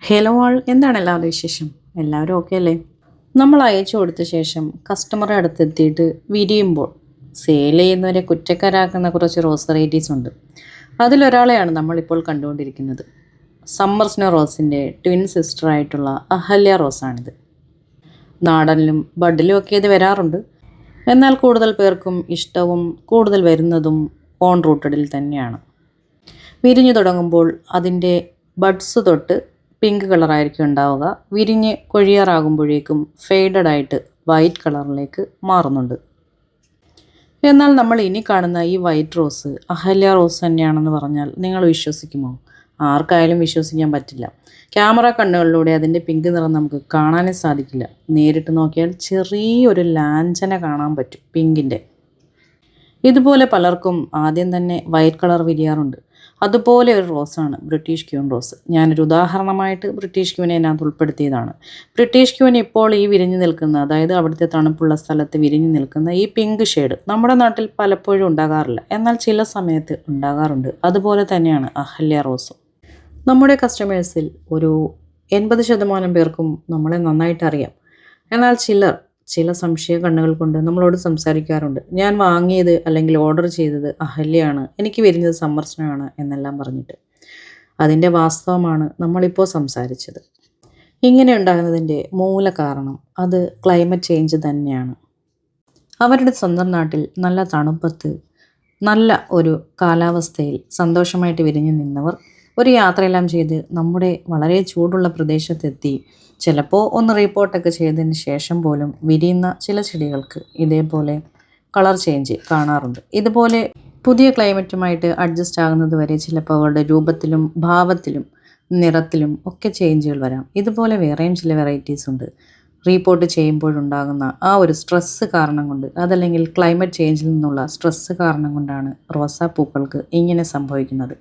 Hello ആൾ, എന്താണ് എല്ലാവരുടെ വിശേഷം? എല്ലാവരും ഓക്കെ അല്ലേ? നമ്മൾ അയച്ചു കൊടുത്ത ശേഷം കസ്റ്റമറെ അടുത്തെത്തിയിട്ട് വിരിയുമ്പോൾ സെയിൽ ചെയ്യുന്നവരെ കുറ്റക്കാരാക്കുന്ന കുറച്ച് റോസ് വെറൈറ്റീസ് ഉണ്ട്. അതിലൊരാളെയാണ് നമ്മളിപ്പോൾ കണ്ടുകൊണ്ടിരിക്കുന്നത്. സമ്മർ സ്നോ റോസിൻ്റെ ട്വിൻ സിസ്റ്ററായിട്ടുള്ള അഹല്യ റോസാണിത്. നാടനിലും ബഡിലും ഒക്കെ ഇത് വരാറുണ്ട്. എന്നാൽ കൂടുതൽ പേർക്കും ഇഷ്ടവും കൂടുതൽ വരുന്നതും ഓൺ റൂട്ടഡിൽ തന്നെയാണ്. വിരിഞ്ഞു തുടങ്ങുമ്പോൾ അതിൻ്റെ ബഡ്സ് തൊട്ട് പിങ്ക് കളറായിരിക്കും ഉണ്ടാവുക. വിരിഞ്ഞ് കൊഴിയാറാകുമ്പോഴേക്കും ഫെയ്ഡഡ് ആയിട്ട് വൈറ്റ് കളറിലേക്ക് മാറുന്നുണ്ട്. എന്നാൽ നമ്മൾ ഇനി കാണുന്ന ഈ വൈറ്റ് റോസ് അഹല്യ റോസ് തന്നെയാണെന്ന് പറഞ്ഞാൽ നിങ്ങൾ വിശ്വസിക്കുമോ? ആർക്കായാലും വിശ്വസിക്കാൻ പറ്റില്ല. ക്യാമറ കണ്ണുകളിലൂടെ അതിൻ്റെ പിങ്ക് നിറം നമുക്ക് കാണാനേ സാധിക്കില്ല. നേരിട്ട് നോക്കിയാൽ ചെറിയൊരു ലാഞ്ചന കാണാൻ പറ്റും പിങ്കിൻ്റെ. ഇതുപോലെ പലർക്കും ആദ്യം തന്നെ വൈറ്റ് കളർ വിരിയാറുണ്ട്. അതുപോലെ ഒരു റോസാണ് ബ്രിട്ടീഷ് ക്യൂൻ റോസ്. ഞാനൊരു ഉദാഹരണമായിട്ട് ബ്രിട്ടീഷ് ക്യൂനെ അതിനകത്ത് ഉൾപ്പെടുത്തിയതാണ്. ബ്രിട്ടീഷ് ക്യൂൻ ഇപ്പോൾ ഈ വിരിഞ്ഞു നിൽക്കുന്ന, അതായത് അവിടുത്തെ തണുപ്പുള്ള സ്ഥലത്ത് വിരിഞ്ഞു നിൽക്കുന്ന ഈ പിങ്ക് ഷെയ്ഡ് നമ്മുടെ നാട്ടിൽ പലപ്പോഴും ഉണ്ടാകാറില്ല, എന്നാൽ ചില സമയത്ത് ഉണ്ടാകാറുണ്ട്. അതുപോലെ തന്നെയാണ് അഹല്യ റോസും. നമ്മുടെ കസ്റ്റമേഴ്സിൽ ഒരു 80% പേർക്കും നമ്മളെ നന്നായിട്ട് അറിയാം. എന്നാൽ ചില സംശയ കണ്ണുകൾ കൊണ്ട് നമ്മളോട് സംസാരിക്കാറുണ്ട്. ഞാൻ വാങ്ങിയത് അല്ലെങ്കിൽ ഓർഡർ ചെയ്തത് അഹല്യയാണ്, എനിക്ക് വരുന്നത് സമ്മർ സ്നോ ആണ് എന്നെല്ലാം പറഞ്ഞിട്ട്. അതിൻ്റെ വാസ്തവമാണ് നമ്മളിപ്പോൾ സംസാരിച്ചത്. ഇങ്ങനെ ഉണ്ടാകുന്നതിൻ്റെ മൂല കാരണം അത് ക്ലൈമറ്റ് ചേഞ്ച് തന്നെയാണ്. അവരുടെ സ്വന്തം നാട്ടിൽ നല്ല തണുപ്പത്ത് നല്ല ഒരു കാലാവസ്ഥയിൽ സന്തോഷമായിട്ട് വിരിഞ്ഞു നിന്നവർ ഒരു യാത്രയെല്ലാം ചെയ്ത് നമ്മുടെ വളരെ ചൂടുള്ള പ്രദേശത്തെത്തി ചിലപ്പോൾ ഒന്ന് റിപ്പോർട്ടൊക്കെ ചെയ്തതിന് ശേഷം പോലും വിരിയുന്ന ചില ചെടികൾക്ക് ഇതേപോലെ കളർ ചേഞ്ച് കാണാറുണ്ട്. ഇതുപോലെ പുതിയ ക്ലൈമറ്റുമായിട്ട് അഡ്ജസ്റ്റ് ആകുന്നത് വരെ ചിലപ്പോൾ അവരുടെ രൂപത്തിലും ഭാവത്തിലും നിറത്തിലും ഒക്കെ ചേഞ്ചുകൾ വരാം. ഇതുപോലെ വേറെയും ചില വെറൈറ്റീസ് ഉണ്ട്. റീപോർട്ട് ചെയ്യുമ്പോഴുണ്ടാകുന്ന ആ ഒരു സ്ട്രെസ്സ് കാരണം കൊണ്ട്, അതല്ലെങ്കിൽ ക്ലൈമറ്റ് ചേഞ്ചിൽ നിന്നുള്ള സ്ട്രെസ്സ് കാരണം കൊണ്ടാണ് റോസാപ്പൂക്കൾക്ക് ഇങ്ങനെ സംഭവിക്കുന്നത്.